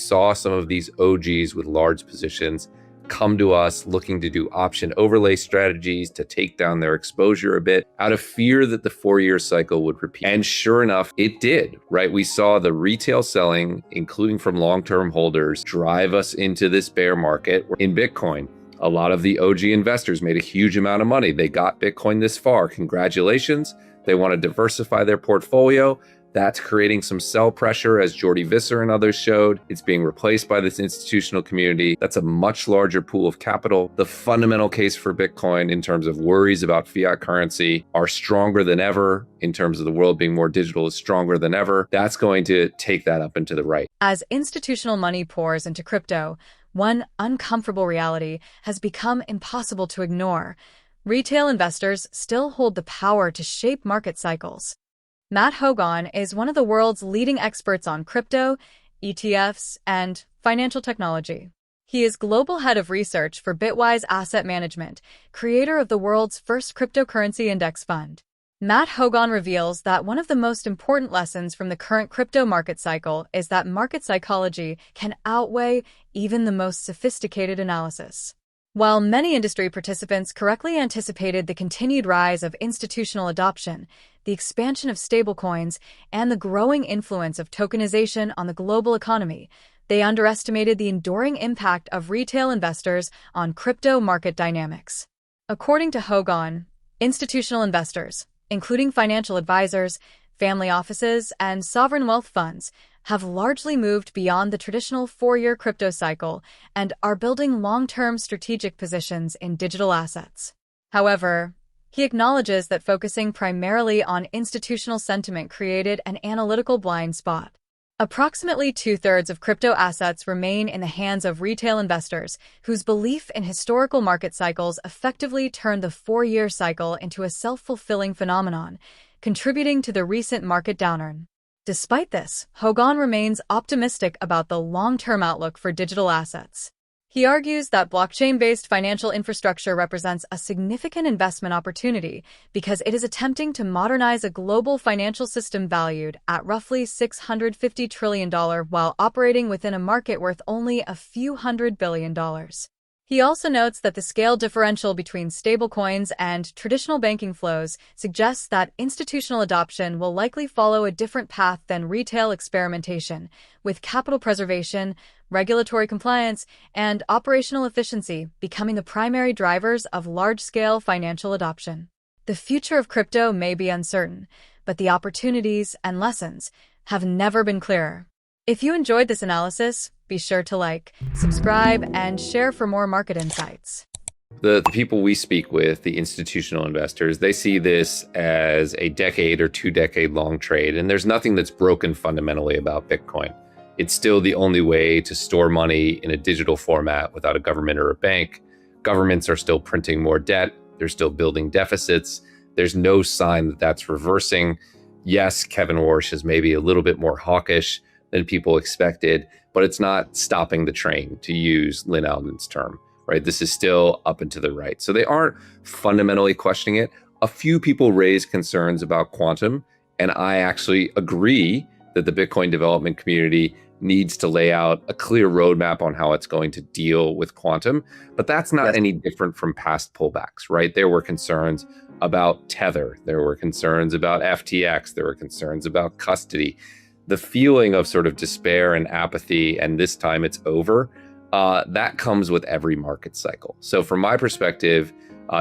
Saw some of these OGs with large positions come to us looking to do option overlay strategies to take down their exposure a bit out of fear that the 4-year cycle would repeat. And sure enough, it did, right? We saw the retail selling, including from long-term holders, drive us into this bear market in Bitcoin. A lot of the OG investors made a huge amount of money. They got Bitcoin this far. Congratulations. They want to diversify their portfolio. That's creating some sell pressure, as Jordy Visser and others showed. It's being replaced by this institutional community. That's a much larger pool of capital. The fundamental case for Bitcoin in terms of worries about fiat currency are stronger than ever. In terms of the world being more digital is stronger than ever. That's going to take that up and to the right. As institutional money pours into crypto, one uncomfortable reality has become impossible to ignore. Retail investors still hold the power to shape market cycles. Matt Hougan is one of the world's leading experts on crypto, ETFs, and financial technology. He is global head of research for Bitwise Asset Management, creator of the world's first cryptocurrency index fund. Matt Hougan reveals that one of the most important lessons from the current crypto market cycle is that market psychology can outweigh even the most sophisticated analysis. While many industry participants correctly anticipated the continued rise of institutional adoption, the expansion of stablecoins, and the growing influence of tokenization on the global economy, they underestimated the enduring impact of retail investors on crypto market dynamics. According to Hougan, institutional investors, including financial advisors, family offices, and sovereign wealth funds, have largely moved beyond the traditional 4-year crypto cycle and are building long-term strategic positions in digital assets. However, he acknowledges that focusing primarily on institutional sentiment created an analytical blind spot. Approximately 2/3 of crypto assets remain in the hands of retail investors, whose belief in historical market cycles effectively turned the 4-year cycle into a self-fulfilling phenomenon, contributing to the recent market downturn. Despite this, Hougan remains optimistic about the long-term outlook for digital assets. He argues that blockchain-based financial infrastructure represents a significant investment opportunity because it is attempting to modernize a global financial system valued at roughly $650 trillion while operating within a market worth only a few $100 billion. He also notes that the scale differential between stablecoins and traditional banking flows suggests that institutional adoption will likely follow a different path than retail experimentation, with capital preservation, regulatory compliance, and operational efficiency becoming the primary drivers of large-scale financial adoption. The future of crypto may be uncertain, but the opportunities and lessons have never been clearer. If you enjoyed this analysis, be sure to like, subscribe, and share for more market insights. The people we speak with, the institutional investors, they see this as a decade or 2-decade long trade, and there's nothing that's broken fundamentally about Bitcoin. It's still the only way to store money in a digital format without a government or a bank. Governments are still printing more debt. They're still building deficits. There's no sign that that's reversing. Yes, Kevin Warsh is maybe a little bit more hawkish than people expected, but it's not stopping the train, to use Lynn Alden's term, right? This is still up and to the right. So they aren't fundamentally questioning it. A few people raise concerns about quantum, and I actually agree that the Bitcoin development community needs to lay out a clear roadmap on how it's going to deal with quantum, but that's not any different from past pullbacks, right? There were concerns about Tether. There were concerns about FTX. There were concerns about custody. The feeling of sort of despair and apathy, and this time it's over, that comes with every market cycle. So from my perspective,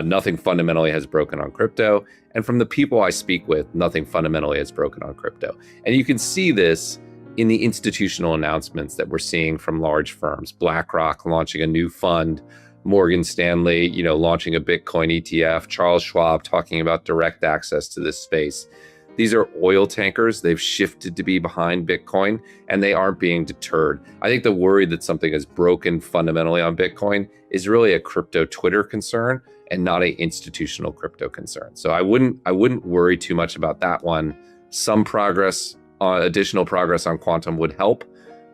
nothing fundamentally has broken on crypto. And from the people I speak with, nothing fundamentally has broken on crypto. And you can see this in the institutional announcements that we're seeing from large firms. BlackRock launching a new fund, Morgan Stanley, launching a Bitcoin ETF, Charles Schwab talking about direct access to this space. These are oil tankers. They've shifted to be behind Bitcoin, and they aren't being deterred. I think the worry that something is broken fundamentally on Bitcoin is really a crypto Twitter concern and not an institutional crypto concern. So I wouldn't worry too much about that one. Some progress, additional progress on quantum would help,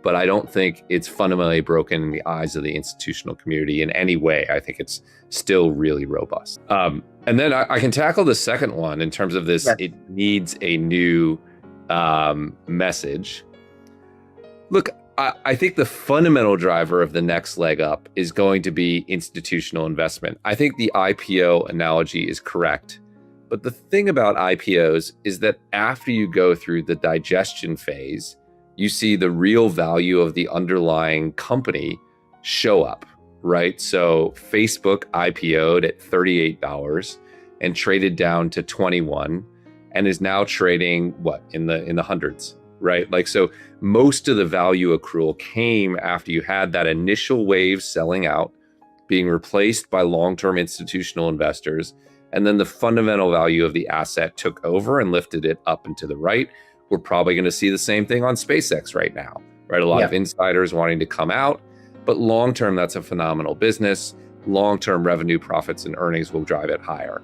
but I don't think it's fundamentally broken in the eyes of the institutional community in any way. I think it's still really robust. And then I can tackle the second one in terms of this. Yes. It needs a new message. Look, I think the fundamental driver of the next leg up is going to be institutional investment. I think the IPO analogy is correct. But the thing about IPOs is that after you go through the digestion phase, you see the real value of the underlying company show up, right? So Facebook IPO'd at $38 and traded down to 21 and is now trading in the hundreds, right? Like, so most of the value accrual came after you had that initial wave selling out, being replaced by long-term institutional investors. And then the fundamental value of the asset took over and lifted it up and to the right. We're probably going to see the same thing on SpaceX right now, right? A lot of insiders wanting to come out, but long-term, that's a phenomenal business. Long-term revenue, profits, and earnings will drive it higher.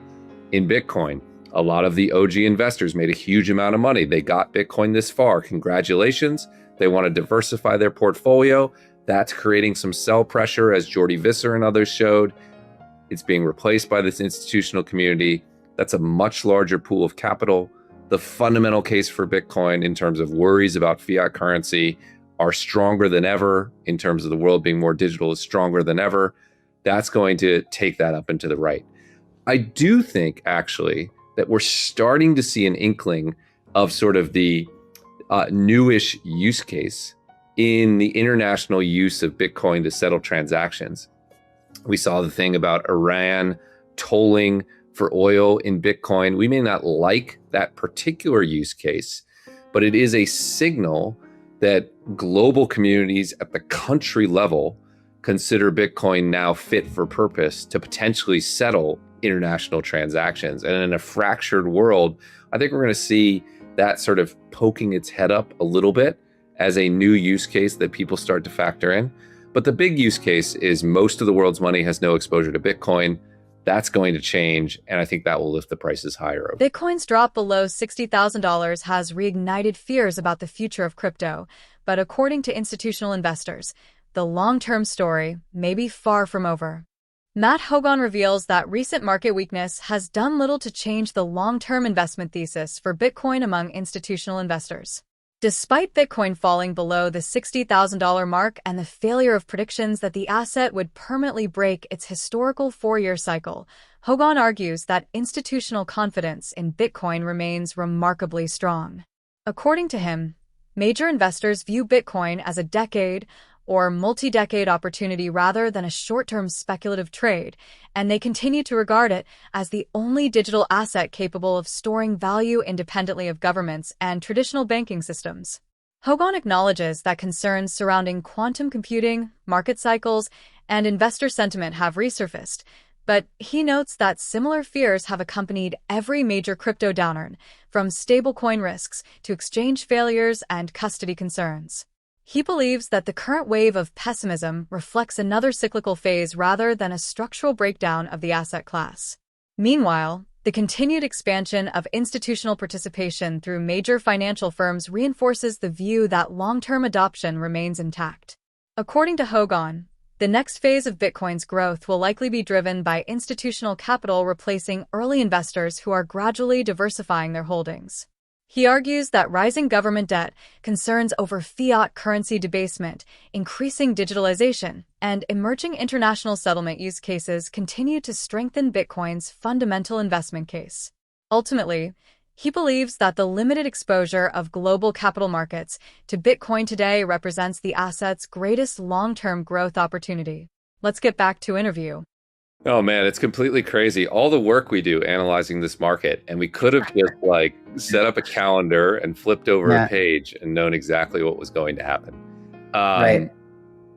In Bitcoin, a lot of the OG investors made a huge amount of money. They got Bitcoin this far. Congratulations. They want to diversify their portfolio. That's creating some sell pressure, as Jordi Visser and others showed. It's being replaced by this institutional community. That's a much larger pool of capital. The fundamental case for Bitcoin in terms of worries about fiat currency are stronger than ever. In terms of the world being more digital, is stronger than ever. That's going to take that up and to the right. I do think, actually, that we're starting to see an inkling of sort of the newish use case in the international use of Bitcoin to settle transactions. We saw the thing about Iran tolling for oil in Bitcoin. We may not like that particular use case, but it is a signal that global communities at the country level consider Bitcoin now fit for purpose to potentially settle international transactions. And in a fractured world, I think we're going to see that sort of poking its head up a little bit as a new use case that people start to factor in. But the big use case is most of the world's money has no exposure to Bitcoin. That's going to change, and I think that will lift the prices higher. Bitcoin's drop below $60,000 has reignited fears about the future of crypto, but according to institutional investors, the long-term story may be far from over. Matt Hougan reveals that recent market weakness has done little to change the long-term investment thesis for Bitcoin among institutional investors. Despite Bitcoin falling below the $60,000 mark and the failure of predictions that the asset would permanently break its historical 4-year cycle, Hougan argues that institutional confidence in Bitcoin remains remarkably strong. According to him, major investors view Bitcoin as a decade or multi-decade opportunity rather than a short-term speculative trade, and they continue to regard it as the only digital asset capable of storing value independently of governments and traditional banking systems. Hougan acknowledges that concerns surrounding quantum computing, market cycles, and investor sentiment have resurfaced, but he notes that similar fears have accompanied every major crypto downturn, from stablecoin risks to exchange failures and custody concerns. He believes that the current wave of pessimism reflects another cyclical phase rather than a structural breakdown of the asset class. Meanwhile, the continued expansion of institutional participation through major financial firms reinforces the view that long-term adoption remains intact. According to Hougan, the next phase of Bitcoin's growth will likely be driven by institutional capital replacing early investors who are gradually diversifying their holdings. He argues that rising government debt, concerns over fiat currency debasement, increasing digitalization, and emerging international settlement use cases continue to strengthen Bitcoin's fundamental investment case. Ultimately, he believes that the limited exposure of global capital markets to Bitcoin today represents the asset's greatest long-term growth opportunity. Let's get back to interview. Oh man, it's completely crazy. All the work we do analyzing this market, and we could have just like set up a calendar and flipped over a page and known exactly what was going to happen. Right.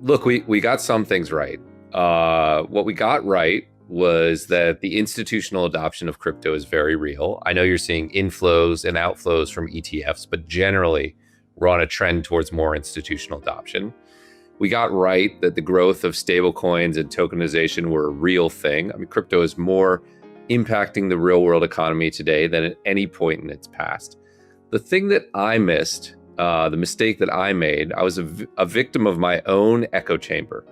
Look, we got some things right. What we got right was that the institutional adoption of crypto is very real. I know you're seeing inflows and outflows from ETFs, but generally we're on a trend towards more institutional adoption. We got right that the growth of stablecoins and tokenization were a real thing. I mean, crypto is more impacting the real world economy today than at any point in its past. The thing that I missed, the mistake that I made, I was a victim of my own echo chamber,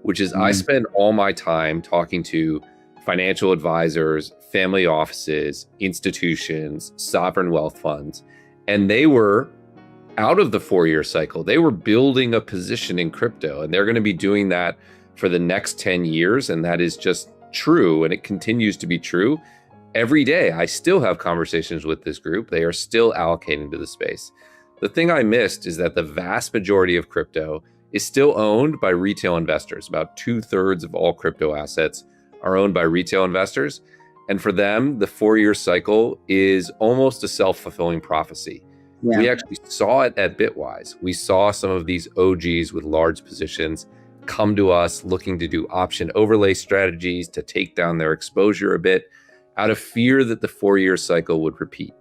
which is I spend all my time talking to financial advisors, family offices, institutions, sovereign wealth funds, and they were out of the 4-year cycle. They were building a position in crypto, and they're going to be doing that for the next 10 years. And that is just true. And it continues to be true. Every day, I still have conversations with this group. They are still allocating to the space. The thing I missed is that the vast majority of crypto is still owned by retail investors. About 2/3 of all crypto assets are owned by retail investors. And for them, the 4-year cycle is almost a self-fulfilling prophecy. Yeah. We actually saw it at Bitwise. We saw some of these OGs with large positions come to us looking to do option overlay strategies to take down their exposure a bit out of fear that the 4-year cycle would repeat.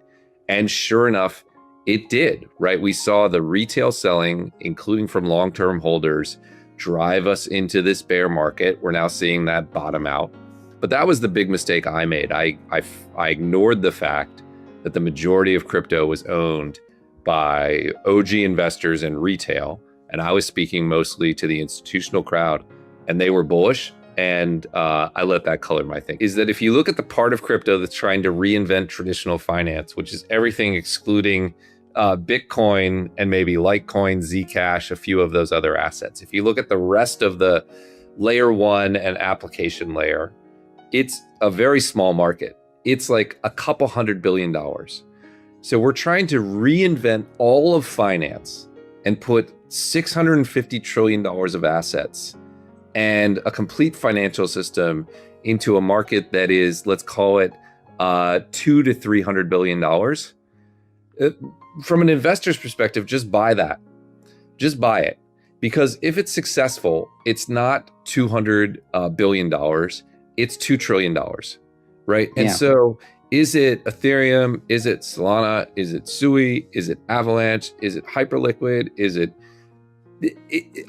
And sure enough, it did, right? We saw the retail selling, including from long-term holders, drive us into this bear market. We're now seeing that bottom out. But that was the big mistake I made. I ignored the fact that the majority of crypto was owned by OG investors and retail. And I was speaking mostly to the institutional crowd, and they were bullish. And I let that color my thinking. Is that if you look at the part of crypto that's trying to reinvent traditional finance, which is everything excluding Bitcoin and maybe Litecoin, Zcash, a few of those other assets. If you look at the rest of the layer one and application layer, it's a very small market. It's like a couple $100 billion. So we're trying to reinvent all of finance and put $650 trillion of assets and a complete financial system into a market that is, let's call it $200 to $300 billion. From an investor's perspective, just buy that. Just buy it. Because if it's successful, it's not $200 billion. It's $2 trillion, right? And so is it Ethereum? Is it Solana? Is it Sui? Is it Avalanche? Is it Hyperliquid? Is it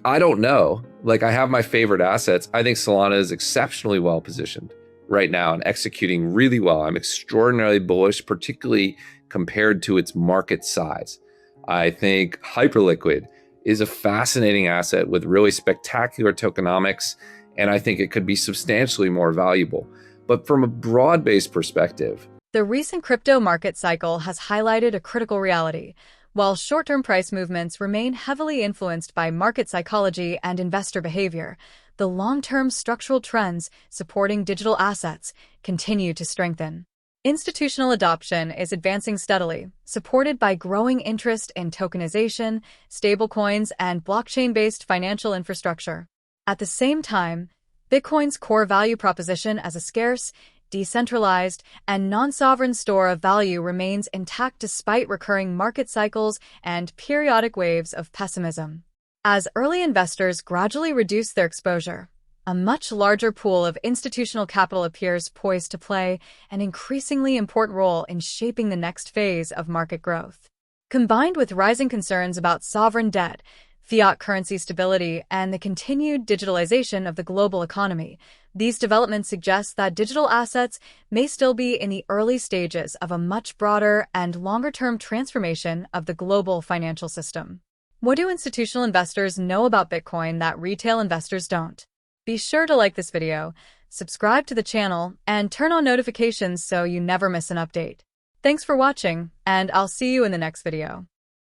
I don't know. Like, I have my favorite assets. I think Solana is exceptionally well positioned right now and executing really well. I'm extraordinarily bullish, particularly compared to its market size. I think Hyperliquid is a fascinating asset with really spectacular tokenomics, and I think it could be substantially more valuable. But from a broad-based perspective, the recent crypto market cycle has highlighted a critical reality. While short-term price movements remain heavily influenced by market psychology and investor behavior, the long-term structural trends supporting digital assets continue to strengthen. Institutional adoption is advancing steadily, supported by growing interest in tokenization, stablecoins, and blockchain-based financial infrastructure. At the same time, Bitcoin's core value proposition as a scarce, decentralized, and non-sovereign store of value remains intact despite recurring market cycles and periodic waves of pessimism. As early investors gradually reduce their exposure, a much larger pool of institutional capital appears poised to play an increasingly important role in shaping the next phase of market growth. Combined with rising concerns about sovereign debt, fiat currency stability, and the continued digitalization of the global economy, these developments suggest that digital assets may still be in the early stages of a much broader and longer-term transformation of the global financial system. What do institutional investors know about Bitcoin that retail investors don't? Be sure to like this video, subscribe to the channel, and turn on notifications so you never miss an update. Thanks for watching, and I'll see you in the next video.